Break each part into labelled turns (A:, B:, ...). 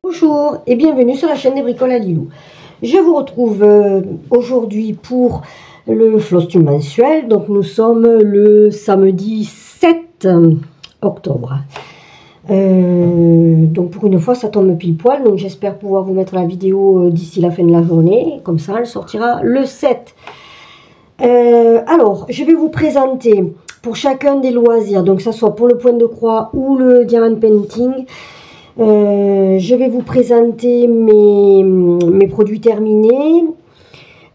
A: Bonjour et bienvenue sur la chaîne des bricoles à Lilou. Je vous retrouve aujourd'hui pour le Flosstume mensuel. Donc nous sommes le samedi 7 octobre. Donc pour une fois ça tombe pile poil. Donc j'espère pouvoir vous mettre la vidéo d'ici la fin de la journée. Comme ça elle sortira le 7. Alors je vais vous présenter pour chacun des loisirs. Donc ça soit pour le point de croix ou le diamant painting. Je vais vous présenter mes produits terminés,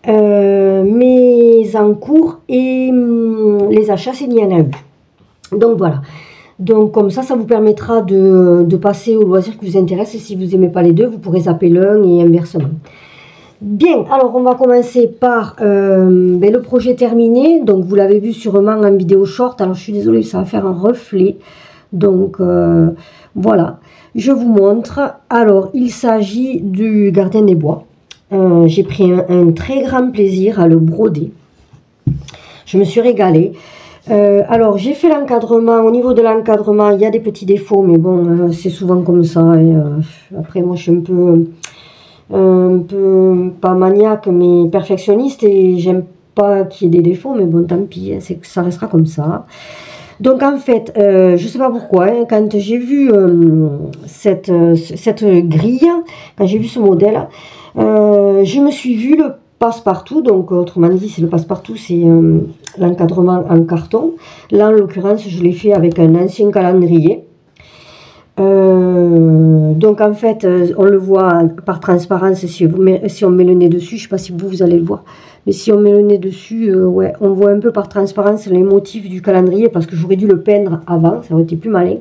A: mes en cours et les achats s'il y en a eu. Donc voilà. Donc comme ça vous permettra de passer au loisir qui vous intéresse. Et si vous n'aimez pas les deux, vous pourrez zapper l'un et inversement. Bien, alors on va commencer par le projet terminé. Donc vous l'avez vu sûrement en vidéo short. Alors je suis désolée, ça va faire un reflet. Donc voilà. Je vous montre. Alors, il s'agit du gardien des bois. J'ai pris un très grand plaisir à le broder. Je me suis régalée. Alors, j'ai fait l'encadrement. Au niveau de l'encadrement, il y a des petits défauts, mais bon, c'est souvent comme ça. Et, après, moi, je suis un peu pas maniaque, mais perfectionniste. Et j'aime pas qu'il y ait des défauts, mais bon, tant pis, hein, ça restera comme ça. Donc en fait, je ne sais pas pourquoi, hein, quand j'ai vu cette grille, quand j'ai vu ce modèle, je me suis vu le passe-partout. Donc autrement dit, c'est le passe-partout, c'est l'encadrement en carton. Là en l'occurrence, je l'ai fait avec un ancien calendrier. Donc en fait, on le voit par transparence si on met le nez dessus. Je ne sais pas si vous allez le voir. Mais si on met le nez dessus, ouais, on voit un peu par transparence les motifs du calendrier. Parce que j'aurais dû le peindre avant, ça aurait été plus malin.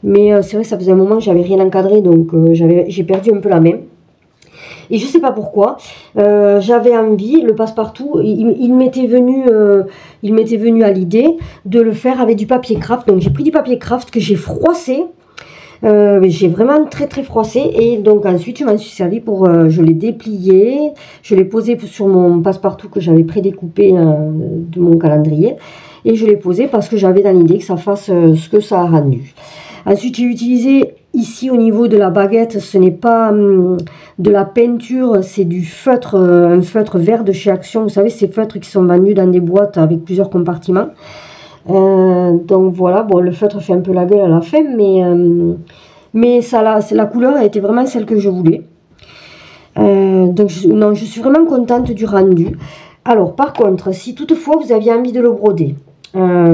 A: Mais c'est vrai, ça faisait un moment que j'avais rien encadré. Donc j'ai perdu un peu la main. Et je ne sais pas pourquoi, j'avais envie, le passe-partout, il m'était venu à l'idée de le faire avec du papier craft. Donc j'ai pris du papier craft que j'ai froissé. J'ai vraiment très froissé et donc ensuite je m'en suis servi pour, je l'ai déplié, je l'ai posé sur mon passe-partout que j'avais prédécoupé de mon calendrier et je l'ai posé parce que j'avais dans l'idée que ça fasse ce que ça a rendu. Ensuite j'ai utilisé ici au niveau de la baguette, ce n'est pas de la peinture, c'est du feutre, un feutre vert de chez Action, vous savez ces feutres qui sont vendus dans des boîtes avec plusieurs compartiments. Donc voilà, bon le feutre fait un peu la gueule à la fin, mais ça, la couleur a été vraiment celle que je voulais. Donc je suis vraiment contente du rendu. Alors par contre, si toutefois vous aviez envie de le broder,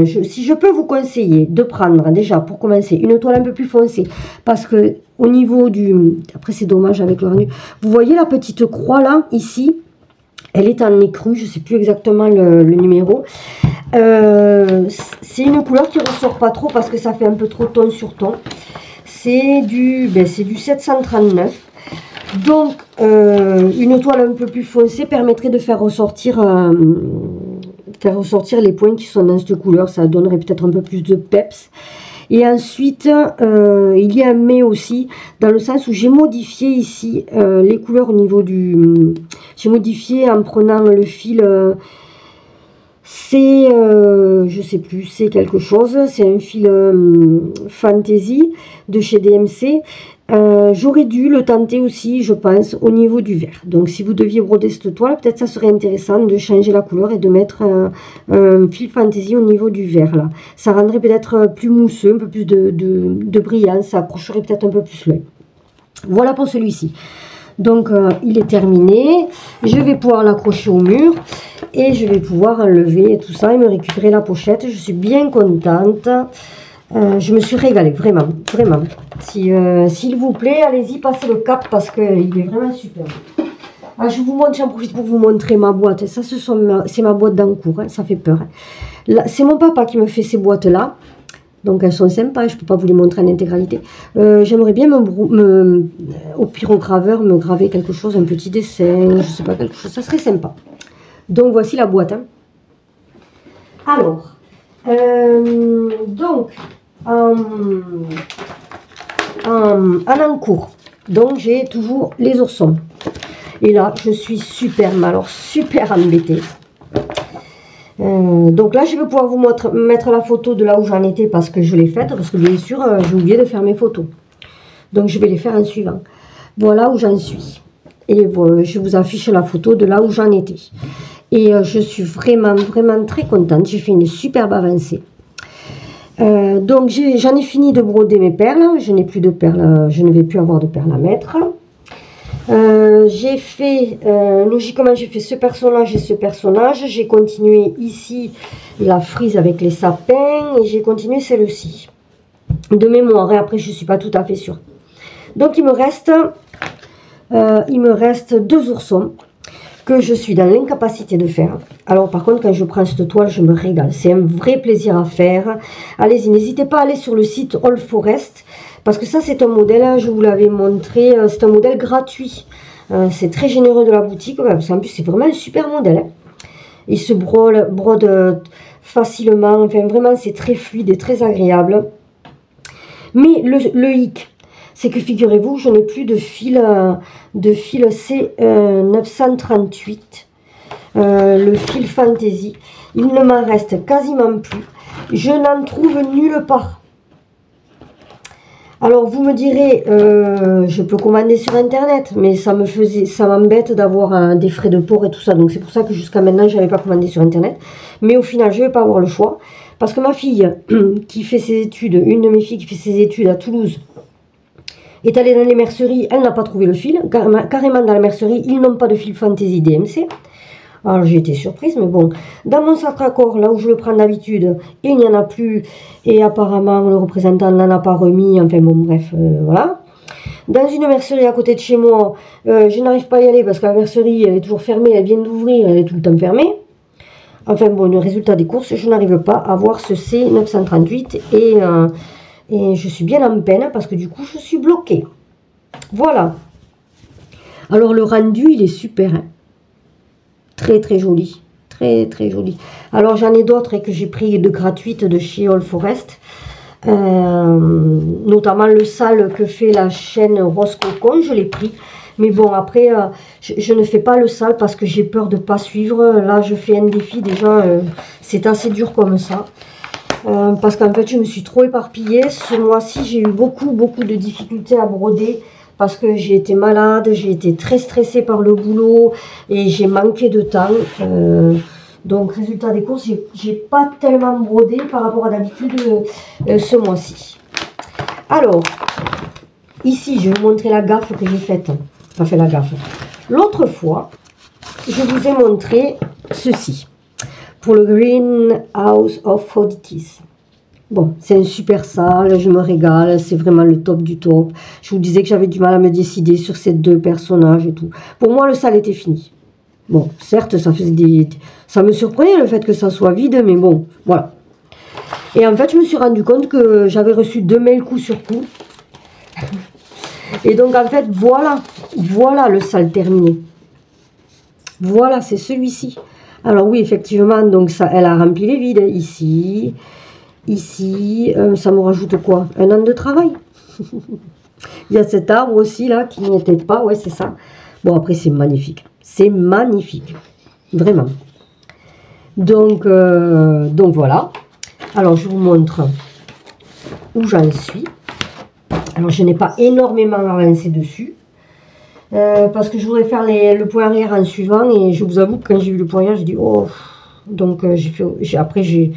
A: si je peux vous conseiller de prendre déjà pour commencer une toile un peu plus foncée, parce que au niveau du, après c'est dommage avec le rendu, vous voyez la petite croix là, ici, elle est en écru, je ne sais plus exactement le numéro. C'est une couleur qui ne ressort pas trop parce que ça fait un peu trop ton sur ton. C'est du 739. Donc, une toile un peu plus foncée permettrait de faire ressortir les points qui sont dans cette couleur. Ça donnerait peut-être un peu plus de peps. Et ensuite, il y a un mais aussi, dans le sens où j'ai modifié ici les couleurs au niveau du... J'ai modifié en prenant le fil... c'est, je sais plus, c'est quelque chose, c'est un fil Fantasy de chez DMC. J'aurais dû le tenter aussi, je pense, au niveau du vert. Donc si vous deviez broder cette toile, peut-être ça serait intéressant de changer la couleur et de mettre un fil Fantasy au niveau du vert là. Ça rendrait peut-être plus mousseux, un peu plus de brillance, ça accrocherait peut-être un peu plus l'œil. Voilà pour celui-ci. Donc il est terminé, je vais pouvoir l'accrocher au mur et je vais pouvoir enlever tout ça et me récupérer la pochette. Je suis bien contente, je me suis régalée, vraiment. S'il vous plaît, allez-y, passez le cap parce qu'il est vraiment super. Ah, je vous montre, j'en profite pour vous montrer ma boîte. Ça, c'est ma boîte d'encours, hein, ça fait peur. C'est mon papa qui me fait ces boîtes-là. Donc elles sont sympas, je ne peux pas vous les montrer en intégralité. J'aimerais bien au pyrograveur me graver quelque chose, un petit dessin, je ne sais pas, quelque chose, ça serait sympa. Donc voici la boîte. Hein. Alors, donc en encours, donc j'ai toujours les oursons. Et là, je suis super embêtée. Donc là, je vais pouvoir vous mettre la photo de là où j'en étais parce que je l'ai faite. Parce que bien sûr, j'ai oublié de faire mes photos. Donc je vais les faire en suivant. Voilà où j'en suis. Et je vous affiche la photo de là où j'en étais. Et je suis vraiment très contente. J'ai fait une superbe avancée. Donc j'en ai fini de broder mes perles. Je n'ai plus de perles, je ne vais plus avoir de perles à mettre. J'ai fait, logiquement j'ai fait ce personnage et ce personnage. J'ai continué ici la frise avec les sapins et j'ai continué celle-ci. De mémoire, et après je ne suis pas tout à fait sûre. Donc il me reste 2 oursons que je suis dans l'incapacité de faire. Alors par contre quand je prends cette toile je me régale, c'est un vrai plaisir à faire. Allez-y, n'hésitez pas à aller sur le site All Forest parce que ça c'est un modèle, je vous l'avais montré, c'est un modèle gratuit. C'est très généreux de la boutique, parce qu'en plus c'est vraiment un super modèle. Il se brode facilement, enfin vraiment c'est très fluide et très agréable. Mais le hic, c'est que figurez-vous, je n'ai plus de fil C938, le fil Fantasy. Il ne m'en reste quasiment plus. Je n'en trouve nulle part. Alors vous me direz, je peux commander sur internet, mais ça m'embête d'avoir des frais de port et tout ça. Donc c'est pour ça que jusqu'à maintenant, je n'avais pas commandé sur internet. Mais au final, je ne vais pas avoir le choix. Parce que ma fille qui fait ses études, une de mes filles qui fait ses études à Toulouse, est allée dans les merceries, elle n'a pas trouvé le fil. Carrément dans la mercerie, ils n'ont pas de fil Fantasy DMC. Alors j'ai été surprise, mais bon. Dans mon sac à corps, là où je le prends d'habitude, il n'y en a plus. Et apparemment, le représentant n'en a pas remis. Enfin bon, bref, voilà. Dans une mercerie à côté de chez moi, je n'arrive pas à y aller parce que la mercerie, elle est toujours fermée. Elle vient d'ouvrir, elle est tout le temps fermée. Enfin bon, le résultat des courses, je n'arrive pas à voir ce C938 et je suis bien en peine parce que du coup, je suis bloquée. Voilà. Alors le rendu, il est super. Hein. Très joli. Très joli. Alors j'en ai d'autres que j'ai pris de gratuites de chez All Forest. Notamment le sale que fait la chaîne Rose Cocon, je l'ai pris. Mais bon, après, je ne fais pas le sale parce que j'ai peur de ne pas suivre. Là, je fais un défi. Déjà, c'est assez dur comme ça. Parce qu'en fait, je me suis trop éparpillée. Ce mois-ci, j'ai eu beaucoup de difficultés à broder. Parce que j'ai été malade, j'ai été très stressée par le boulot. Et j'ai manqué de temps. Donc, résultat des courses, j'ai pas tellement brodé par rapport à d'habitude ce mois-ci. Alors, ici, je vais vous montrer la gaffe que j'ai faite. Enfin, la gaffe. L'autre fois, je vous ai montré ceci. Pour le Greenhouse of Oddities. Bon, c'est un super sale, je me régale, c'est vraiment le top du top. Je vous disais que j'avais du mal à me décider sur ces 2 personnages et tout. Pour moi, le sale était fini. Bon, certes, ça me surprenait le fait que ça soit vide, mais bon, voilà. Et en fait, je me suis rendu compte que j'avais reçu 2 mails coup sur coup. Et donc, en fait, voilà le sale terminé. Voilà, c'est celui-ci. Alors oui, effectivement, donc ça, elle a rempli les vides. Ici, ça me rajoute quoi? Un an de travail. Il y a cet arbre aussi, là, qui n'y était pas. Ouais, c'est ça. Bon, après, c'est magnifique. C'est magnifique. Vraiment. Donc voilà. Alors, je vous montre où j'en suis. Alors, je n'ai pas énormément avancé dessus. Parce que je voudrais faire le point arrière en suivant. Et je vous avoue que quand j'ai vu le point arrière, j'ai dit, oh. Donc, après, j'ai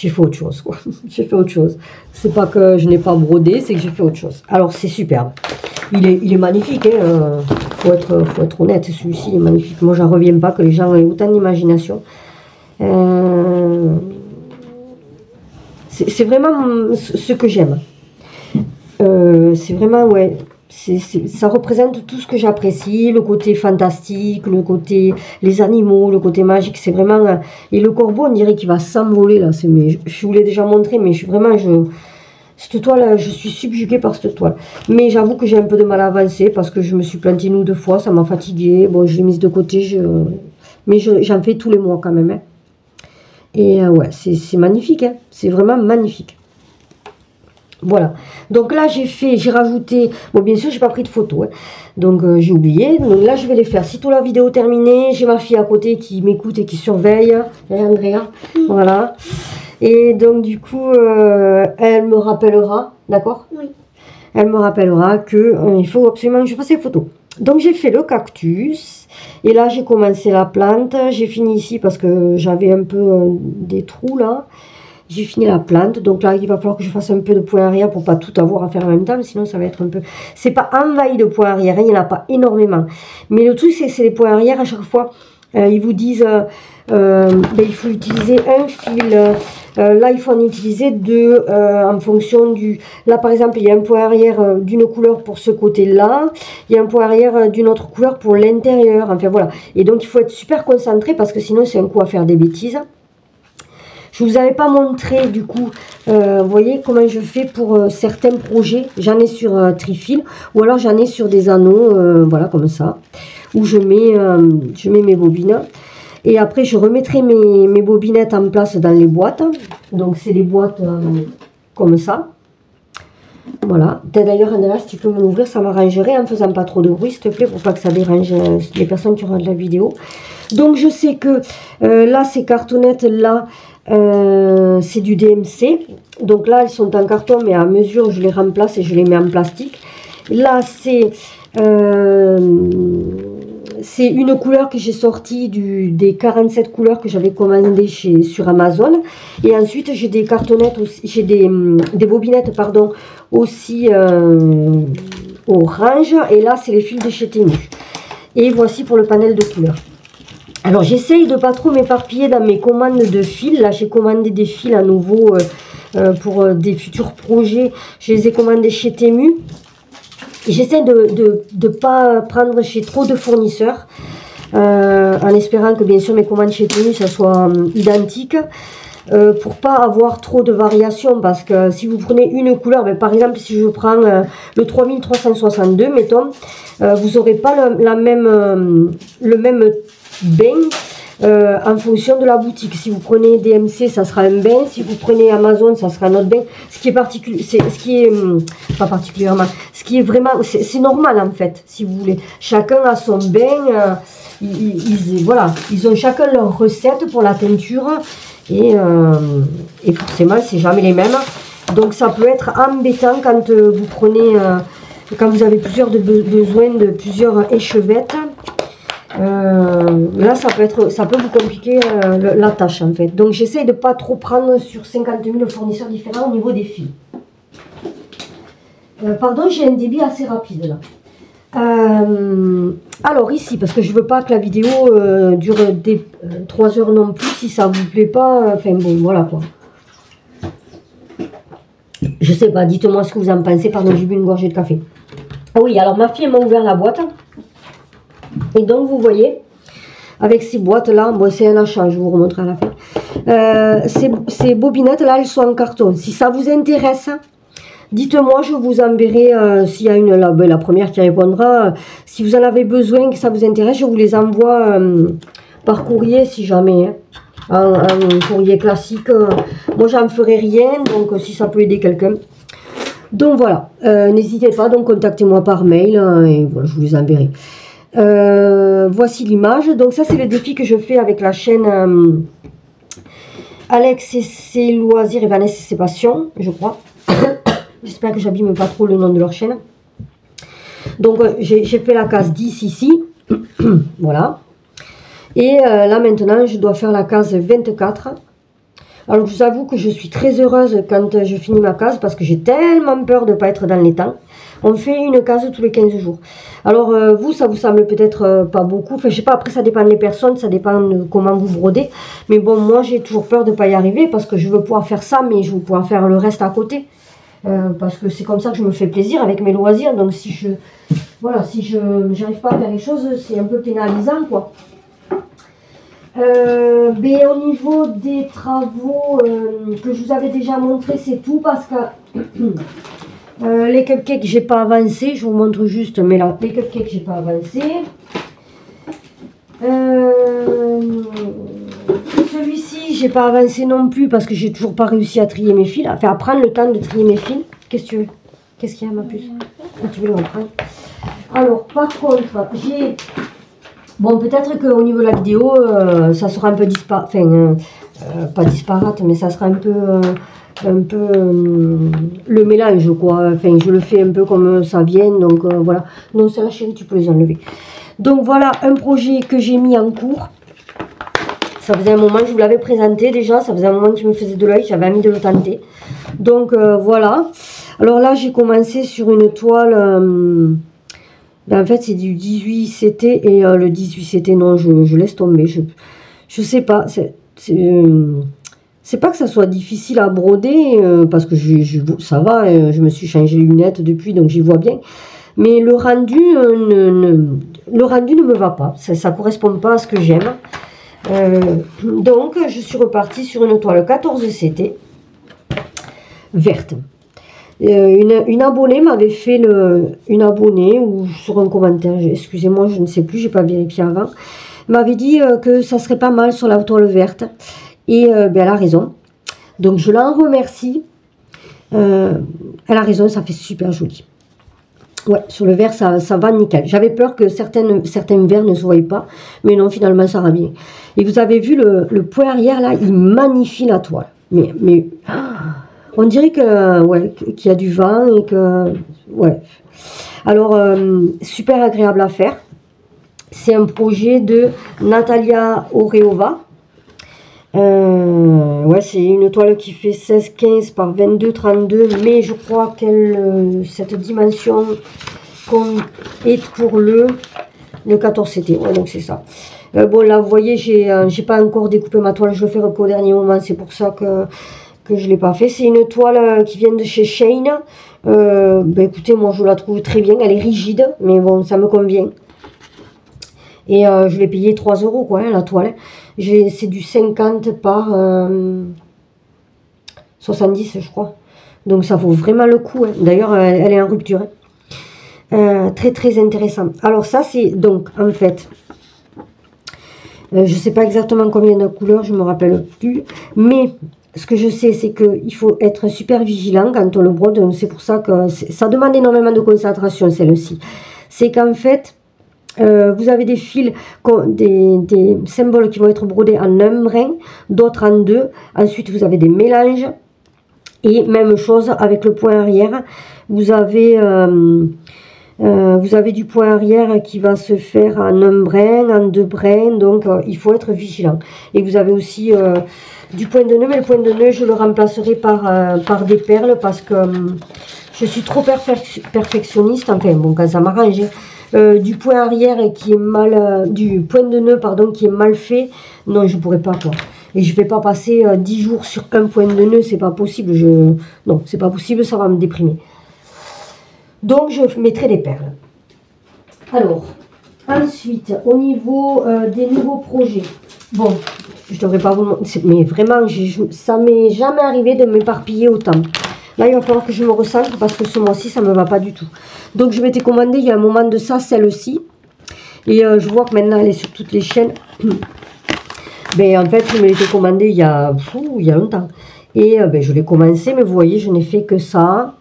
A: fait autre chose, quoi. J'ai fait autre chose. C'est pas que je n'ai pas brodé, c'est que j'ai fait autre chose. Alors, c'est superbe. Il est magnifique, hein. Faut être honnête, celui-ci, il est magnifique. Moi, j'en reviens pas que les gens aient autant d'imagination. C'est vraiment ce que j'aime. C'est vraiment, ouais, ça représente tout ce que j'apprécie, le côté fantastique, le côté, les animaux, le côté magique, c'est vraiment, et le corbeau, on dirait qu'il va s'envoler, là, je vous l'ai déjà montré, mais cette toile, je suis subjuguée par cette toile. Mais j'avoue que j'ai un peu de mal à avancer, parce que je me suis plantée 1 ou 2 fois, ça m'a fatiguée, bon, je l'ai mise de côté, mais j'en fais tous les mois quand même, hein. Et ouais, c'est magnifique, hein, c'est vraiment magnifique. Voilà, donc là j'ai rajouté, bon bien sûr j'ai pas pris de photos, hein. Donc j'ai oublié, donc là je vais les faire, sitôt la vidéo terminée, j'ai ma fille à côté qui m'écoute et qui surveille, et Andrea, voilà, Et donc du coup, elle me rappellera, d'accord?
B: Oui.
A: Elle me rappellera que il faut absolument que je fasse les photos. Donc j'ai fait le cactus. Et là j'ai commencé la plante. J'ai fini ici parce que j'avais un peu des trous là. J'ai fini la plante. Donc là il va falloir que je fasse un peu de point arrière pour pas tout avoir à faire en même temps. Sinon ça va être un peu... C'est pas envahi de points arrière, il n'y en a pas énormément. Mais le truc c'est les points arrière à chaque fois. Ils vous disent il faut utiliser un fil. Là, il faut en utiliser deux en fonction du... Là, par exemple, il y a un point arrière d'une couleur pour ce côté-là. Il y a un point arrière d'une autre couleur pour l'intérieur. Enfin, voilà. Et donc, il faut être super concentré parce que sinon, c'est un coup à faire des bêtises. Je ne vous avais pas montré, du coup, vous voyez comment je fais pour certains projets. J'en ai sur trifil ou alors j'en ai sur des anneaux, voilà, comme ça, où je mets mes bobines. Et après, je remettrai mes bobinettes en place dans les boîtes. Donc, c'est les boîtes comme ça. Voilà. D'ailleurs, Andrea, si tu peux m'ouvrir, ça m'arrangerait en faisant pas trop de bruit, s'il te plaît, pour pas que ça dérange les personnes qui regardent la vidéo. Donc, je sais que là, ces cartonnettes-là, c'est du DMC. Donc là, elles sont en carton, mais à mesure, je les remplace et je les mets en plastique. Là, c'est une couleur que j'ai sortie des 47 couleurs que j'avais commandées sur Amazon. Et ensuite, j'ai des cartonnettes aussi, j'ai des bobinettes, pardon, aussi orange. Et là, c'est les fils de chez Temu. Et voici pour le panel de couleurs. Alors, j'essaye de pas trop m'éparpiller dans mes commandes de fils. Là, j'ai commandé des fils à nouveau pour des futurs projets. Je les ai commandés chez Temu. J'essaie de ne pas prendre chez trop de fournisseurs, en espérant que bien sûr mes commandes chez Temu ça soit identique, pour pas avoir trop de variations, parce que si vous prenez une couleur, ben, par exemple si je prends le 3362, mettons, vous n'aurez pas le même bain en fonction de la boutique. Si vous prenez DMC, ça sera un bain. Si vous prenez Amazon, ça sera un autre bain. Ce qui est particulier, pas particulièrement, ce qui est vraiment, c'est normal en fait, si vous voulez. Chacun a son bain. Voilà, ils ont chacun leur recette pour la teinture et forcément, c'est jamais les mêmes. Donc ça peut être embêtant quand vous prenez, quand vous avez besoin de plusieurs échevettes. Là ça peut vous compliquer la tâche en fait. Donc j'essaie de pas trop prendre sur 50 000 fournisseurs différents au niveau des fils. Pardon, j'ai un débit assez rapide là. Alors ici, parce que je veux pas que la vidéo dure 3 heures non plus, si ça vous plaît pas, enfin bon voilà quoi. Je sais pas, dites-moi ce que vous en pensez. Pardon, j'ai bu une gorgée de café. Ah oui, alors ma fille m'a ouvert la boîte. Et donc, vous voyez, avec ces boîtes-là, bon, c'est un achat, je vous remontrerai à la fin. Ces bobinettes-là, elles sont en carton. Si ça vous intéresse, dites-moi, je vous enverrai, s'il y a la première qui répondra. Si vous en avez besoin, que ça vous intéresse, je vous les envoie par courrier, si jamais. Hein, en courrier classique. Moi, j'en ferai rien, donc si ça peut aider quelqu'un. Donc, voilà. N'hésitez pas, donc contactez-moi par mail, et voilà, je vous les enverrai. Voici l'image. Donc ça c'est le défi que je fais avec la chaîne Alex et ses loisirs et Vanessa et ses passions, je crois. J'espère que j'abîme pas trop le nom de leur chaîne. Donc j'ai fait la case 10 ici. Voilà. Et là maintenant je dois faire la case 24. Alors je vous avoue que je suis très heureuse quand je finis ma case, parce que j'ai tellement peur de ne pas être dans les temps. On fait une case tous les 15 jours. Alors vous, ça vous semble peut-être pas beaucoup. Enfin je sais pas, après ça dépend des personnes, ça dépend de comment vous brodez. Mais bon, moi j'ai toujours peur de ne pas y arriver, parce que je veux pouvoir faire ça, mais je veux pouvoir faire le reste à côté. Parce que c'est comme ça que je me fais plaisir avec mes loisirs. Donc si je n'arrive pas à faire les choses, c'est un peu pénalisant quoi. Mais au niveau des travaux que je vous avais déjà montré, c'est tout, parce que les cupcakes j'ai pas avancé, je vous montre juste, mais là les cupcakes j'ai pas avancé. Celui-ci j'ai pas avancé non plus, parce que j'ai toujours pas réussi à trier mes fils, à prendre le temps de trier mes fils. Qu'est-ce que tu veux? Qu'est-ce qu'il y a, ma puce? Ah, tu veux le reprendre? Alors par contre j'ai... Bon, peut-être qu'au niveau de la vidéo, ça sera un peu pas disparate, mais ça sera un peu le mélange, quoi. Enfin, je le fais un peu comme ça vient, donc voilà. Non, c'est la chérie, tu peux les enlever. Donc voilà, un projet que j'ai mis en cours. Ça faisait un moment que je vous l'avais présenté déjà, ça faisait un moment que je me faisais de l'œil, j'avais envie de le tenter. Donc voilà. Alors là, j'ai commencé sur une toile, ben, en fait c'est du 18 CT, et le 18 CT, non, je laisse tomber. Je sais pas, c'est pas que ça soit difficile à broder, parce que ça va, je me suis changé les lunettes depuis, donc j'y vois bien. Mais le rendu, ne me va pas, ça correspond pas à ce que j'aime. Donc je suis repartie sur une toile 14 CT, verte. Une abonnée m'avait fait une abonnée, ou sur un commentaire, excusez-moi, je ne sais plus, j'ai pas vérifié avant, m'avait dit que ça serait pas mal sur la toile verte. Et ben, elle a raison. Donc je l'en remercie. Elle a raison, ça fait super joli. Ouais, sur le vert, ça va nickel. J'avais peur que certains verts ne se voient pas. Mais non, finalement, ça va bien. Et vous avez vu le point arrière, là, il magnifie la toile. Mais on dirait que, ouais, qu'il y a du vent et que... Ouais. Alors, super agréable à faire. C'est un projet de Natalia Oreova. Ouais, c'est une toile qui fait 16-15 par 22-32, mais je crois qu'elle cette dimension est pour le 14 CT. Ouais, donc c'est ça. Bon, là, vous voyez, j'ai pas encore découpé ma toile, je le ferai qu'au dernier moment, c'est pour ça que je l'ai pas fait. C'est une toile qui vient de chez Shane. Ben, écoutez, moi je la trouve très bien, elle est rigide, mais bon, ça me convient. Et je l'ai payé 3 € quoi, hein, la toile. C'est du 50 par 70, je crois. Donc ça vaut vraiment le coup. Hein. D'ailleurs, elle est en rupture. Hein. Très très intéressant. Alors ça, c'est donc en fait... je ne sais pas exactement combien de couleurs, je ne me rappelle plus. Mais ce que je sais, c'est qu'il faut être super vigilant quand on le brode. C'est pour ça que ça demande énormément de concentration, celle-ci. C'est qu'en fait... vous avez des fils, des symboles qui vont être brodés en un brin, d'autres en deux. Ensuite, vous avez des mélanges. Et même chose avec le point arrière. Vous avez du point arrière qui va se faire en un brin, en deux brins. Donc, il faut être vigilant. Et vous avez aussi du point de nœud. Mais le point de nœud, je le remplacerai par des perles parce que je suis trop perfectionniste. Enfin, bon, quand ça m'arrange. Du point arrière qui est du point de nœud pardon qui est mal fait, non je pourrais pas quoi. Et je vais pas passer 10 jours sur un point de nœud, c'est pas possible. Non, c'est pas possible, ça va me déprimer. Donc je mettrai des perles. Alors ensuite au niveau des nouveaux projets, bon je devrais pas vous montrer, mais vraiment ça m'est jamais arrivé de m'éparpiller autant. Là, il va falloir que je me recentre parce que ce mois-ci, ça ne me va pas du tout. Donc, je m'étais commandé il y a un moment de ça, celle-ci. Et je vois que maintenant, elle est sur toutes les chaînes. Mais en fait, je me l'étais commandé il y a longtemps. Et ben, je l'ai commencé, mais vous voyez, je n'ai fait que ça.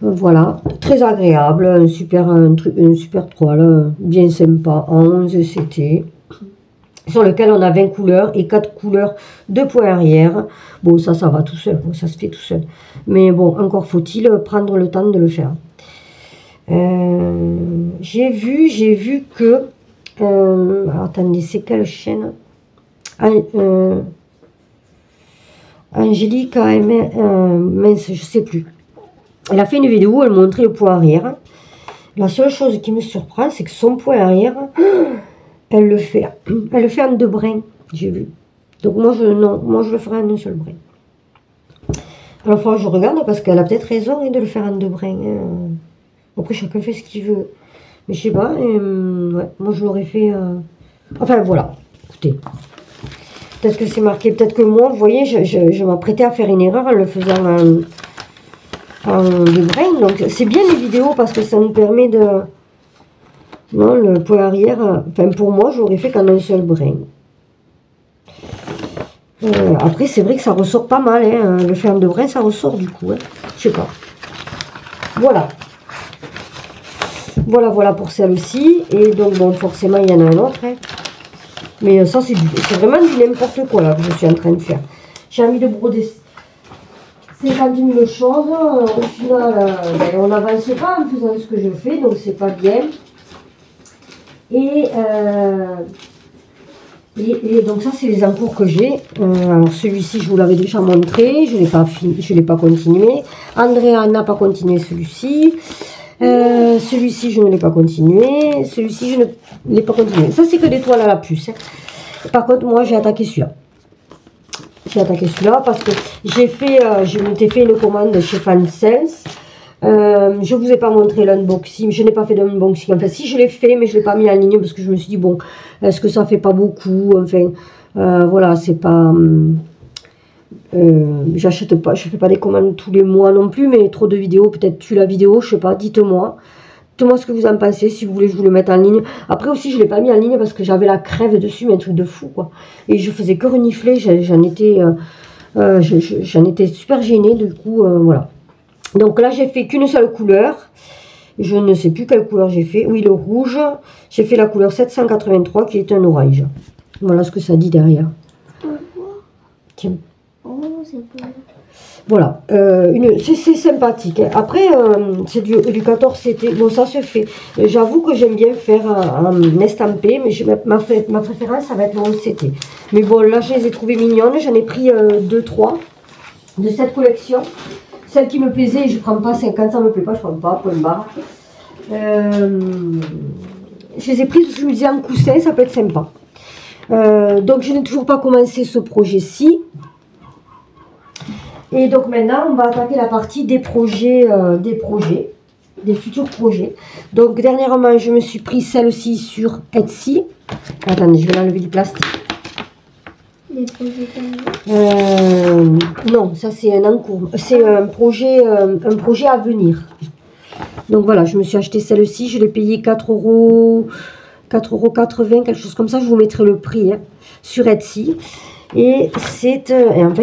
A: Voilà, très agréable. Une super toile, bien sympa. 11 CT. Sur lequel on a 20 couleurs et 4 couleurs de point arrière. Bon, ça va tout seul, ça se fait tout seul. Mais bon, encore faut-il prendre le temps de le faire. J'ai vu que... alors, attendez, c'est quelle chaîne Angélique mince, je sais plus. Elle a fait une vidéo où elle montrait le point arrière. La seule chose qui me surprend, c'est que son point arrière... Elle le fait en deux brins, j'ai vu. Donc moi je le ferai en un seul brin. Alors il faudra que je regarde parce qu'elle a peut-être raison de le faire en deux brins. Hein. Après chacun fait ce qu'il veut. Mais je sais pas, ouais, moi je l'aurais fait... Enfin voilà, écoutez. Peut-être que c'est marqué, peut-être que moi, vous voyez, je m'apprêtais à faire une erreur en le faisant en deux brins. Donc c'est bien les vidéos parce que ça nous permet de... Non, le point arrière, enfin pour moi, j'aurais fait qu'en un seul brin. Après, c'est vrai que ça ressort pas mal, hein. Le fer de brin, ça ressort du coup. Hein. Je sais pas. Voilà. Voilà pour celle-ci. Et donc, bon, forcément, il y en a un autre. Hein. Mais ça, c'est vraiment du n'importe quoi là que je suis en train de faire. J'ai envie de broder 50 000 choses. Au final, ben, on n'avance pas en faisant ce que je fais, donc c'est pas bien. Et donc ça, c'est les encours que j'ai. Alors celui-ci, je vous l'avais déjà montré. Je ne l'ai pas continué. Andrea n'a pas continué celui-ci. Celui-ci, je ne l'ai pas continué. Celui-ci, je ne l'ai pas continué. Ça, c'est que des toiles à la puce. Hein. Par contre, moi, j'ai attaqué celui-là. J'ai attaqué celui-là parce que je m'étais fait une commande chez Fansense. Je vous ai pas montré l'unboxing. Je n'ai pas fait d'unboxing. Enfin, si, je l'ai fait, mais je l'ai pas mis en ligne parce que je me suis dit, bon, est-ce que ça fait pas beaucoup? Enfin, voilà, c'est pas... j'achète pas, je fais pas des commandes tous les mois non plus, mais trop de vidéos, peut-être tu la vidéo, je sais pas, dites-moi ce que vous en pensez, si vous voulez je vous le mette en ligne. Après aussi je l'ai pas mis en ligne parce que j'avais la crève dessus, mais un truc de fou quoi, et je faisais que renifler, j'en étais super gênée, du coup voilà. Donc là j'ai fait qu'une seule couleur, je ne sais plus quelle couleur j'ai fait, oui le rouge, j'ai fait la couleur 783 qui est un orange, voilà ce que ça dit derrière. Tiens. Voilà, c'est sympathique. Hein. Après, c'est du 14 CT. Bon, ça se fait. J'avoue que j'aime bien faire un estampé, mais ma préférence, ça va être le 11 CT. Mais bon, là, je les ai trouvées mignonnes. J'en ai pris 2-3 de cette collection. Celle qui me plaisait, je ne prends pas 50, ça ne me plaît pas, je ne prends pas, point barre. Je les ai prises parce que je me disais en coussin, ça peut être sympa. Donc, je n'ai toujours pas commencé ce projet-ci. Et donc maintenant, on va attaquer la partie des projets, des futurs projets. Donc dernièrement, je me suis pris celle-ci sur Etsy. Attendez, je vais l'enlever du plastique.
B: Des projets
A: non, ça c'est un encours. C'est un projet à venir. Donc voilà, je me suis acheté celle-ci. Je l'ai payé 4,80 €, quelque chose comme ça. Je vous mettrai le prix hein, sur Etsy. Et en fait,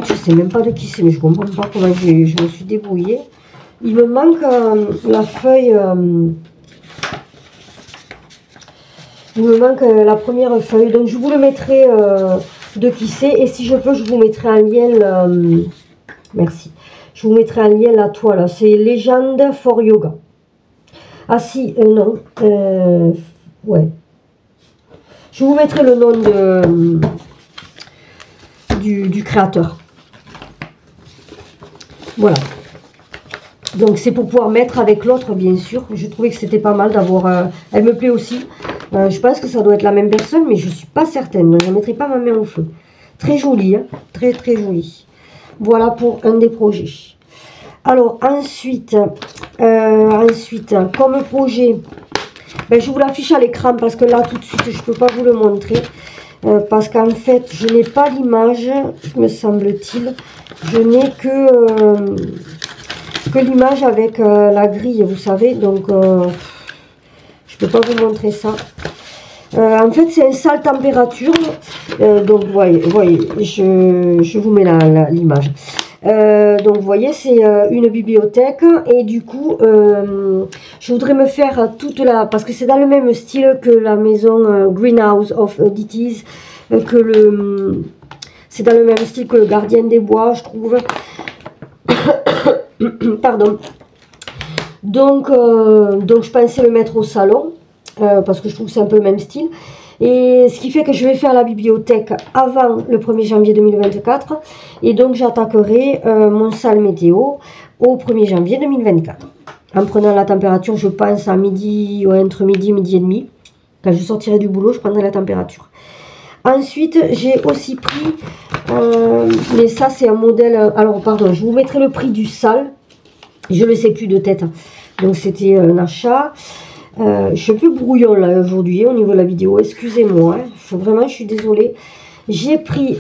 A: je sais même pas de qui c'est, mais je comprends pas comment je me suis débrouillée. Il me manque la feuille. Il me manque la première feuille. Donc, je vous le mettrai de qui c'est. Et si je peux, je vous mettrai un lien. Merci. Je vous mettrai un lien la toile. C'est Legend for Yoga. Ah si, non. Ouais. Je vous mettrai le nom du créateur. Voilà. Donc c'est pour pouvoir mettre avec l'autre bien sûr. Je trouvais que c'était pas mal d'avoir... elle me plaît aussi. Je pense que ça doit être la même personne, mais je suis pas certaine. Donc je ne mettrai pas ma main au feu. Très joli, hein, très très joli. Voilà pour un des projets. Alors ensuite, comme projet, ben, je vous l'affiche à l'écran parce que là tout de suite je peux pas vous le montrer. Parce qu'en fait, je n'ai pas l'image, me semble-t-il. Je n'ai que l'image avec la grille, vous savez. Donc, je ne peux pas vous montrer ça. En fait, c'est un salle température. Donc, voyez, je vous mets l'image. Donc, vous voyez, c'est une bibliothèque. Et du coup, je voudrais me faire toute la... Parce que c'est dans le même style que la maison Greenhouse of Ditties. C'est dans le même style que le Gardien des Bois, je trouve. Pardon. Donc, je pensais le mettre au salon. Parce que je trouve que c'est un peu le même style. Et ce qui fait que je vais faire la bibliothèque avant le 1er janvier 2024. Et donc j'attaquerai mon salle météo au 1er janvier 2024. En prenant la température, je pense à midi, ouais, entre midi et midi et demi. Quand je sortirai du boulot, je prendrai la température. Ensuite, j'ai aussi pris, mais ça c'est un modèle, alors pardon, je vous mettrai le prix du salle. Je ne le sais plus de tête. Donc c'était un achat. Je suis un peu brouillon là aujourd'hui au niveau de la vidéo, excusez-moi, hein. Vraiment je suis désolée. J'ai pris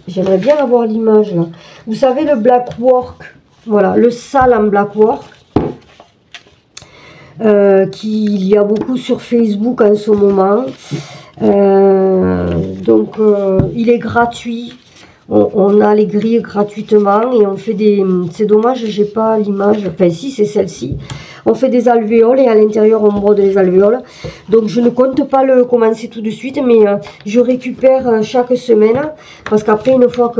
A: j'aimerais bien avoir l'image là. Vous savez le black work, voilà, le sale en black work. Qu'il y a beaucoup sur Facebook en ce moment. Donc il est gratuit. On a les grilles gratuitement et on fait des... C'est dommage, j'ai pas l'image. Enfin si, c'est celle-ci. On fait des alvéoles et à l'intérieur on brode les alvéoles. Donc je ne compte pas le commencer tout de suite, mais je récupère chaque semaine. Parce qu'après, une fois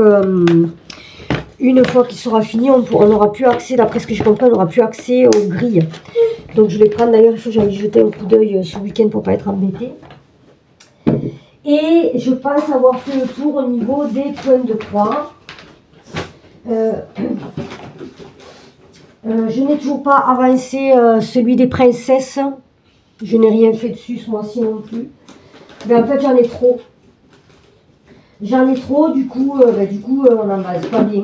A: qu'il sera fini, on n'aura plus accès, d'après ce que j'ai compris, on n'aura plus accès aux grilles. Donc je les prends, d'ailleurs, il faut que j'aille jeter un coup d'œil ce week-end pour ne pas être embêté. Et je pense avoir fait le tour au niveau des points de croix. Je n'ai toujours pas avancé celui des princesses. Je n'ai rien fait dessus ce mois-ci non plus. Mais en fait, j'en ai trop. J'en ai trop, du coup, on en base pas bien.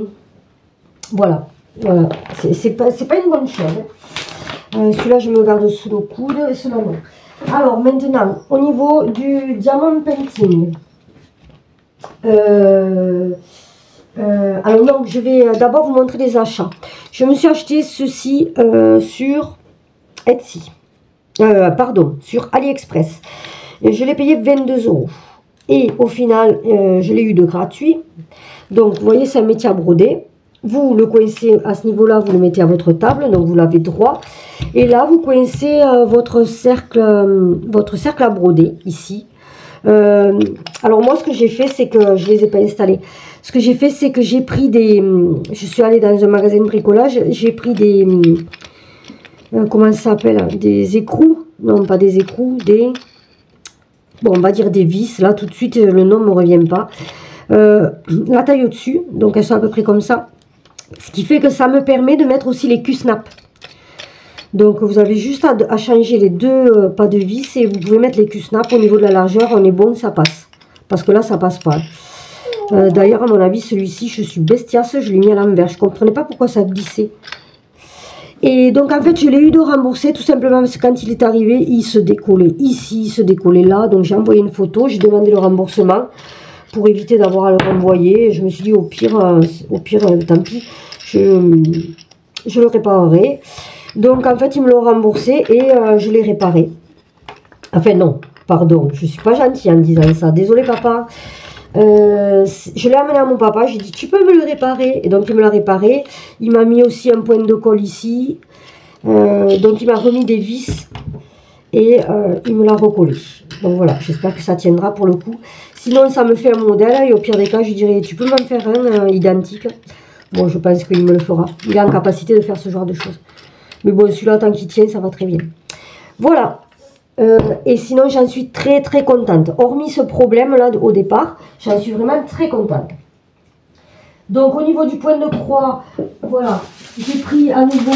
A: Voilà. Voilà. C'est pas une bonne chose. Celui-là, je me garde sous le coude et cela non. Alors, maintenant, au niveau du diamant painting. Alors donc je vais d'abord vous montrer les achats. Je me suis acheté ceci sur Etsy, sur AliExpress. Et je l'ai payé 22 €. Et au final, je l'ai eu de gratuit. Donc vous voyez, c'est un métier à broder. Vous le coincez à ce niveau-là, vous le mettez à votre table, donc vous l'avez droit. Et là, vous coincez votre cercle à broder ici. Alors moi, ce que j'ai fait, c'est que je les ai pas installés. Ce que j'ai fait, c'est que j'ai pris des... Je suis allée dans un magasin de bricolage, j'ai pris des... comment ça s'appelle? Des écrous? Non, pas des écrous, des... Bon, on va dire des vis. Là, tout de suite, le nom ne me revient pas. La taille au-dessus, donc elles sont à peu près comme ça. Ce qui fait que ça me permet de mettre aussi les Q-snap. Donc, vous avez juste à changer les deux pas de vis et vous pouvez mettre les Q-snap au niveau de la largeur. On est bon, ça passe. Parce que là, ça passe pas. D'ailleurs, à mon avis, celui-ci, je suis bestiasse, je l'ai mis à l'envers. Je ne comprenais pas pourquoi ça glissait. Et donc, en fait, je l'ai eu de rembourser tout simplement parce que quand il est arrivé, il se décollait ici, il se décollait là. Donc, j'ai envoyé une photo, j'ai demandé le remboursement pour éviter d'avoir à le renvoyer. Et je me suis dit, au pire, tant pis, je le réparerai. Donc, en fait, ils me l'ont remboursé et je l'ai réparé. Enfin, non, pardon, je ne suis pas gentille en disant ça. Désolé, papa. Je l'ai amené à mon papa, j'ai dit tu peux me le réparer, et donc il me l'a réparé. Il m'a mis aussi un point de colle ici, donc il m'a remis des vis et il me l'a recollé. Donc voilà, j'espère que ça tiendra pour le coup. Sinon ça me fait un modèle et au pire des cas je dirais tu peux m'en faire un identique. Bon, je pense qu'il me le fera, il est en capacité de faire ce genre de choses, mais bon, celui-là tant qu'il tient ça va très bien. Voilà. Et sinon, j'en suis très très contente. Hormis ce problème-là au départ, j'en suis vraiment très contente. Donc, au niveau du point de croix, voilà, j'ai pris à nouveau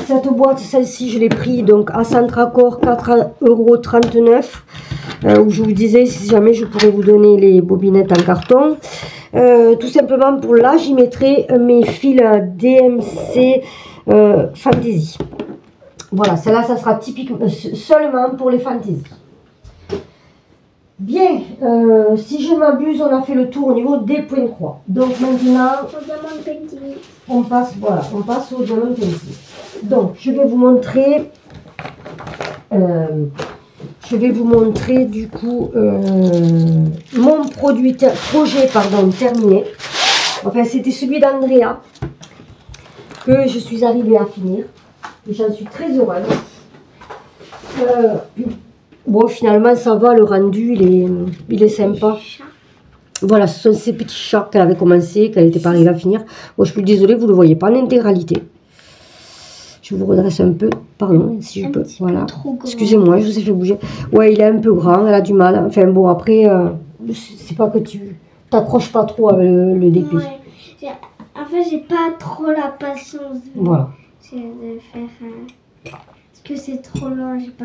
A: cette boîte. Celle-ci, je l'ai pris donc à Centracor, 4,39 €. Où je vous disais, si jamais je pourrais vous donner les bobinettes en carton. Tout simplement pour là, j'y mettrai mes fils DMC Fantasy. Voilà, celle-là, ça sera typique seulement pour les fantaisies. Bien, si je m'abuse, on a fait le tour au niveau des points de croix. Donc maintenant, on passe au diamant painting. Donc, je vais vous montrer du coup mon projet terminé. Enfin, c'était celui d'Andrea que je suis arrivée à finir. J'en suis très heureuse. Bon, finalement, ça va, le rendu, il est sympa. Voilà, ce sont ces petits chats qu'elle avait commencé, qu'elle n'était pas arrivée à finir. Bon, je suis désolée, vous ne le voyez pas en intégralité. Je vous redresse un peu, pardon, si je peux. Voilà. Excusez-moi, je vous ai fait bouger. Ouais, il est un peu grand, elle a du mal. Enfin bon, après, c'est pas que tu t'accroches pas trop avec le DP.
B: Ouais. En fait, j'ai pas trop la patience de...
A: Voilà.
B: De faire parce que c'est trop long, j'ai pas...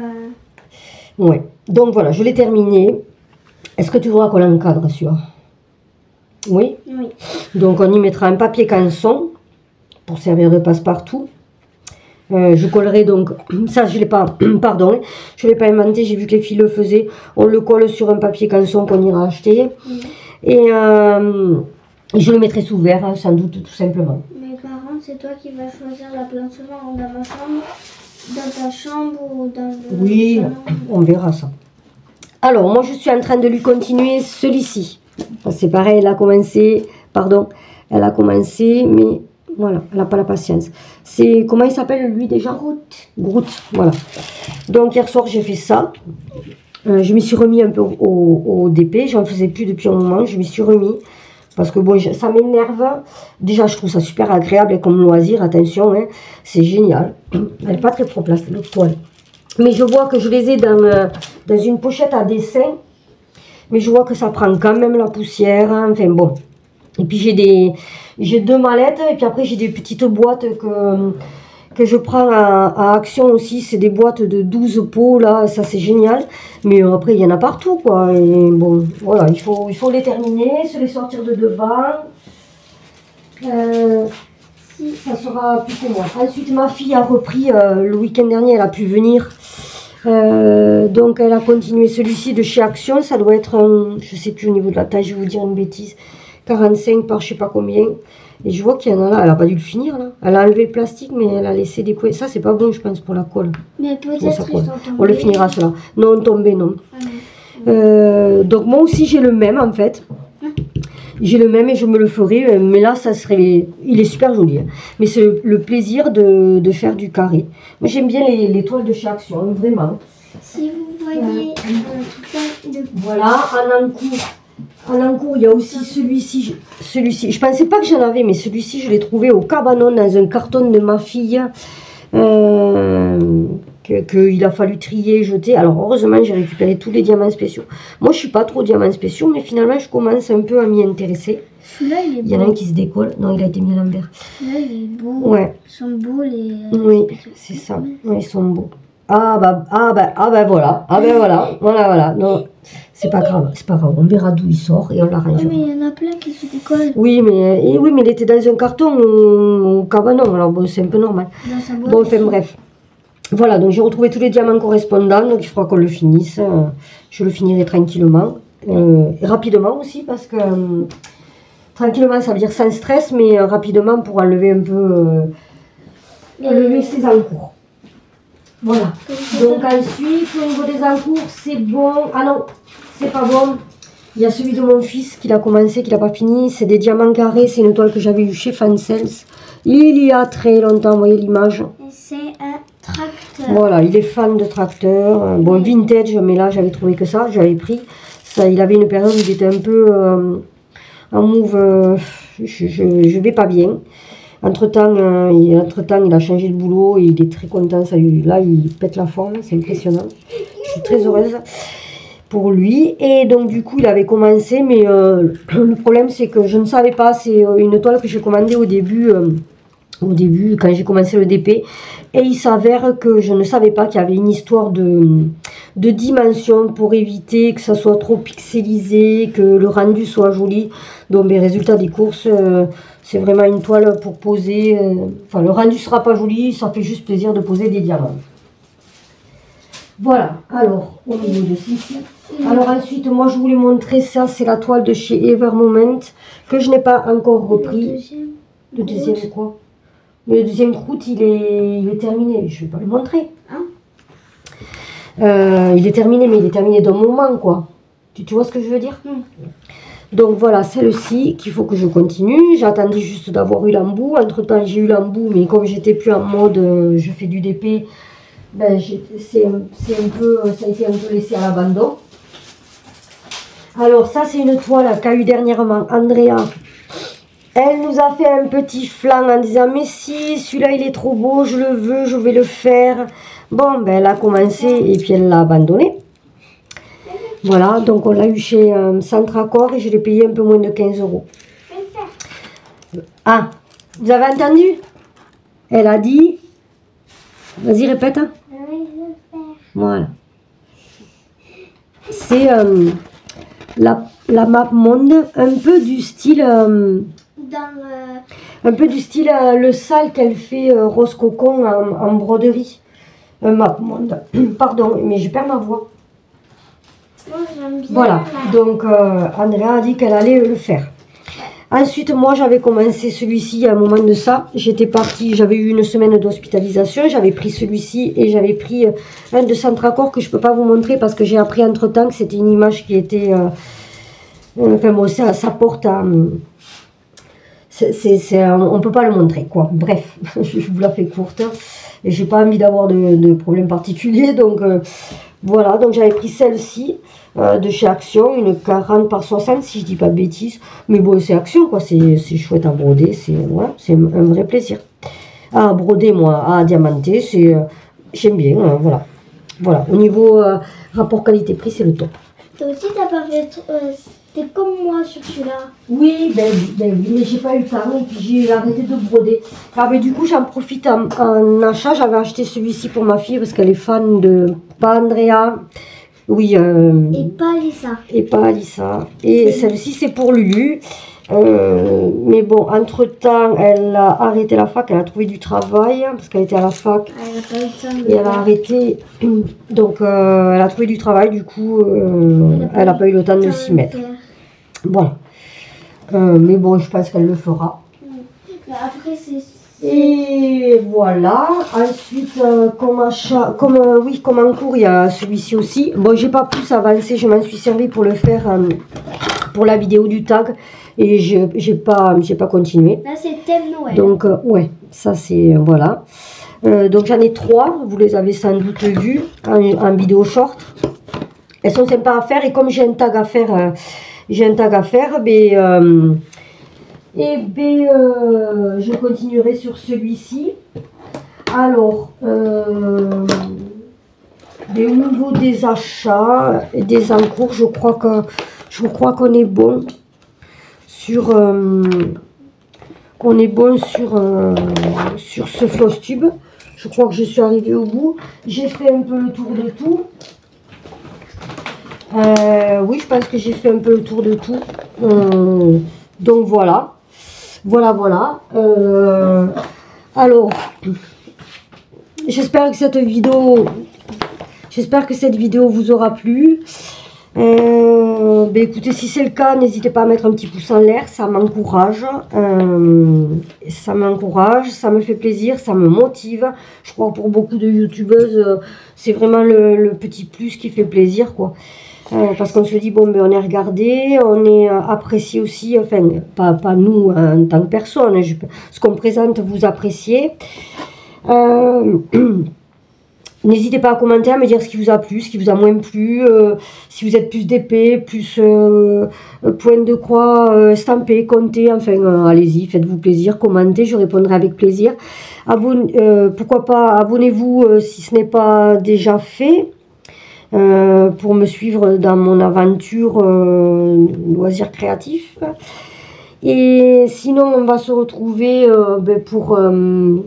A: Ouais, donc voilà, je l'ai terminé. Est-ce que tu voudras qu'on l'encadre celui-là? Oui.
B: Oui.
A: Donc on y mettra un papier canson pour servir de passe-partout. Je collerai donc, ça je l'ai pas, pardon, je l'ai pas inventé, j'ai vu que les filles le faisaient. On le colle sur un papier canson qu'on ira acheter. Et je le mettrai sous verre, sans doute, tout simplement.
B: C'est toi qui vas choisir la planche dans ma chambre, dans ta chambre ou dans le
A: Oui,
B: salon.
A: On verra ça. Alors, moi, je suis en train de lui continuer celui-ci. C'est pareil, elle a commencé, mais Voilà, elle n'a pas la patience. C'est, comment il s'appelle lui déjà?
B: Groot.
A: Groot, voilà. Donc hier soir j'ai fait ça. Je m'y suis remis un peu au DP. J'en faisais plus depuis un moment. Je m'y suis remis. Parce que bon, ça m'énerve. Déjà, je trouve ça super agréable et comme loisir, attention, hein, c'est génial. Elle n'est pas très propre, l'autre toile. Mais je vois que je les ai dans une pochette à dessin. Mais je vois que ça prend quand même la poussière. Hein, enfin bon. Et puis j'ai 2 mallettes. Et puis après, j'ai des petites boîtes que je prends à Action aussi. C'est des boîtes de 12 pots, là. Ça, c'est génial. Mais après, il y en a partout, quoi. Et bon, voilà, il faut les terminer, se les sortir de devant. Ça sera plus que moi. Ensuite, ma fille a repris, le week-end dernier, elle a pu venir. Donc, elle a continué celui-ci de chez Action. Ça doit être, je sais plus au niveau de la taille, je vais vous dire une bêtise. 45 par je sais pas combien. Et je vois qu'il y en a là, elle a pas dû le finir là. Elle a enlevé le plastique, mais elle a laissé des coins. Ça, c'est pas bon, je pense, pour la colle.
B: Mais peut-être ils sont tombés.
A: On le finira, cela. Non, tombé, non. Donc, moi aussi, j'ai le même, en fait. J'ai le même et je me le ferai. Mais là, ça serait... Il est super joli. Hein. Mais c'est le plaisir de faire du carré. Moi, j'aime bien les toiles de chez Action, vraiment.
B: Si vous voyez tout ça de...
A: Voilà, en encours. En encours, il y a aussi celui-ci. Je pensais pas que j'en avais, mais celui-ci, je l'ai trouvé au Cabanon dans un carton de ma fille. Qu'il a fallu trier, jeter. Alors, heureusement, j'ai récupéré tous les diamants spéciaux. Moi, je suis pas trop diamants spéciaux, mais finalement, je commence un peu à m'y intéresser.
B: Celui-là, il est beau.
A: Il y en a un qui se décolle. Non, il a été mis à l'envers.
B: Celui-là, il est beau.
A: Ouais.
B: Ils sont beaux, les...
A: Oui, c'est ça. Ouais, ils sont beaux. Ah ben voilà. Non, c'est pas grave, on verra d'où il sort et on l'arrange.
B: Oui, mais il y en a plein qui se décollent.
A: Oui, mais il était dans un carton au Cabanon, alors bon, c'est un peu normal.
B: Dans sa boîte.
A: Bon, enfin bref. Voilà, donc j'ai retrouvé tous les diamants correspondants, donc il faudra qu'on le finisse. Je le finirai tranquillement. Rapidement aussi, parce que tranquillement, ça veut dire sans stress, mais rapidement pour enlever un peu enlever ses encours. Voilà. Donc ensuite, au niveau des encours, c'est bon. Ah non, c'est pas bon. Il y a celui de mon fils qu'il a commencé, qu'il n'a pas fini. C'est des diamants carrés. C'est une toile que j'avais eue chez Fancels. Il y a très longtemps, vous voyez l'image.
B: C'est un tracteur.
A: Voilà, il est fan de tracteur. Bon, vintage, mais là, j'avais trouvé que ça. J'avais pris. Ça, il avait une période où il était un peu en move. Je vais pas bien. Entre-temps, il a changé de boulot et il est très content. Là, il pète la forme, c'est impressionnant. Je suis très heureuse pour lui. Et donc, du coup, il avait commencé, mais le problème, c'est que je ne savais pas. C'est une toile que j'ai commandée au début, quand j'ai commencé le DP. Et il s'avère que je ne savais pas qu'il y avait une histoire de dimension pour éviter que ça soit trop pixelisé, que le rendu soit joli. Donc, les résultats des courses... c'est vraiment une toile pour poser. Enfin, le rendu sera pas joli, ça fait juste plaisir de poser des diamants. Voilà, alors, au niveau de ceci. Alors ensuite, moi je voulais montrer ça, c'est la toile de chez Evermoment, que je n'ai pas encore repris. Le deuxième, c'est quoi? Mais le deuxième croûte, il est terminé, je ne vais pas le montrer. Hein, il est terminé, mais il est terminé d'un moment, quoi. Tu vois ce que je veux dire? Donc voilà, celle-ci qu'il faut que je continue. J'attendais juste d'avoir eu l'embout. Entre temps, j'ai eu l'embout, mais comme j'étais plus en mode je fais du DP, ben, ça a été un peu laissé à l'abandon. Alors ça, c'est une toile qu'a eu dernièrement Andrea. Elle nous a fait un petit flanc en disant mais si, celui-là il est trop beau, je le veux, je vais le faire. Bon, ben elle a commencé et puis elle l'a abandonné. Voilà, donc on l'a eu chez Centracor et je l'ai payé un peu moins de 15 €. Ah, vous avez entendu? Elle a dit... Vas-y, répète. Hein. Voilà. C'est la map monde, un peu du style... un peu du style le sale qu'elle fait rose cocon en broderie. Map monde. Pardon, mais je perds ma voix. Voilà, donc Andrea a dit qu'elle allait le faire. Ensuite, moi j'avais commencé celui-ci à un moment de ça. J'étais partie, j'avais eu une semaine d'hospitalisation. J'avais pris celui-ci et j'avais pris un de Centracor que je ne peux pas vous montrer parce que j'ai appris entre temps que c'était une image qui était... enfin bon, ça porte à... on peut pas le montrer, quoi. Bref, je vous la fais courte. Et j'ai pas envie d'avoir de problème particulier. Donc, voilà. Donc, j'avais pris celle-ci de chez Action. Une 40 par 60, si je dis pas de bêtises. Mais bon, c'est Action, quoi. C'est chouette à broder. C'est voilà, un vrai plaisir. À broder, moi, à diamanter, j'aime bien. Voilà. Voilà. Au niveau rapport qualité-prix, c'est le top.
B: Toi aussi, t'as pas fait... T'es comme moi sur celui-là.
A: Oui, ben oui, mais j'ai pas eu le temps et puis j'ai arrêté de broder. Ah, mais du coup, j'en profite en achat. J'avais acheté celui-ci pour ma fille parce qu'elle est fan de... Pas Andrea. Oui.
B: Et pas Lisa.
A: Et pas Alissa. Et celle-ci, c'est pour Lulu. Mais bon, entre-temps, elle a arrêté la fac. Elle a trouvé du travail parce qu'elle était à la fac.
B: Elle a pas eu le temps
A: Et elle a arrêté. Donc, elle a trouvé du travail. Du coup, elle n'a pas eu le temps de s'y mettre. Voilà. Mais bon, je pense qu'elle le fera.
B: Mais après, c'est...
A: Et voilà. Ensuite, comme achat, comme en cours, il y a celui-ci aussi. Bon, j'ai pas plus avancé. Je m'en suis servi pour le faire pour la vidéo du tag. Et j'ai pas continué.
B: Là, c'est thème Noël.
A: Donc, ouais, ça c'est... voilà. Donc, j'en ai 3. Vous les avez sans doute vus en vidéo short. Elles sont sympas à faire. Et comme j'ai un tag à faire... je continuerai sur celui-ci. Alors, au niveau des achats et des encours, je crois qu'on est bon sur sur ce floss tube. Je crois que je suis arrivée au bout. J'ai fait un peu le tour de tout. Oui, je pense que j'ai fait un peu le tour de tout. Donc voilà. Voilà. Alors, j'espère que cette vidéo vous aura plu. Écoutez, si c'est le cas, n'hésitez pas à mettre un petit pouce en l'air, ça m'encourage. Ça me fait plaisir, ça me motive. Je crois que pour beaucoup de youtubeuses, c'est vraiment le petit plus qui fait plaisir, quoi. Parce qu'on se dit, bon, on est regardé, on est apprécié aussi, enfin, pas nous en tant que personne, ce qu'on présente, vous appréciez. N'hésitez pas à commenter, à me dire ce qui vous a plu, ce qui vous a moins plu, si vous êtes plus d'épée, plus point de croix, stampé, compté, enfin, allez-y, faites-vous plaisir, commentez, je répondrai avec plaisir. Pourquoi pas, abonnez-vous si ce n'est pas déjà fait. Pour me suivre dans mon aventure loisir créatif. Et sinon, on va se retrouver pour un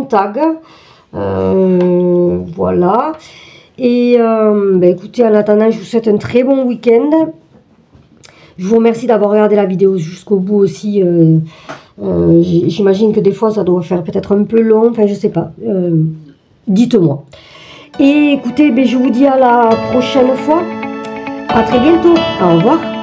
A: tag. Voilà. Et écoutez, en attendant, je vous souhaite un très bon week-end. Je vous remercie d'avoir regardé la vidéo jusqu'au bout aussi. J'imagine que des fois, ça doit faire peut-être un peu long. Enfin, je sais pas. Dites-moi. Et écoutez, je vous dis à la prochaine fois. À très bientôt. Au revoir.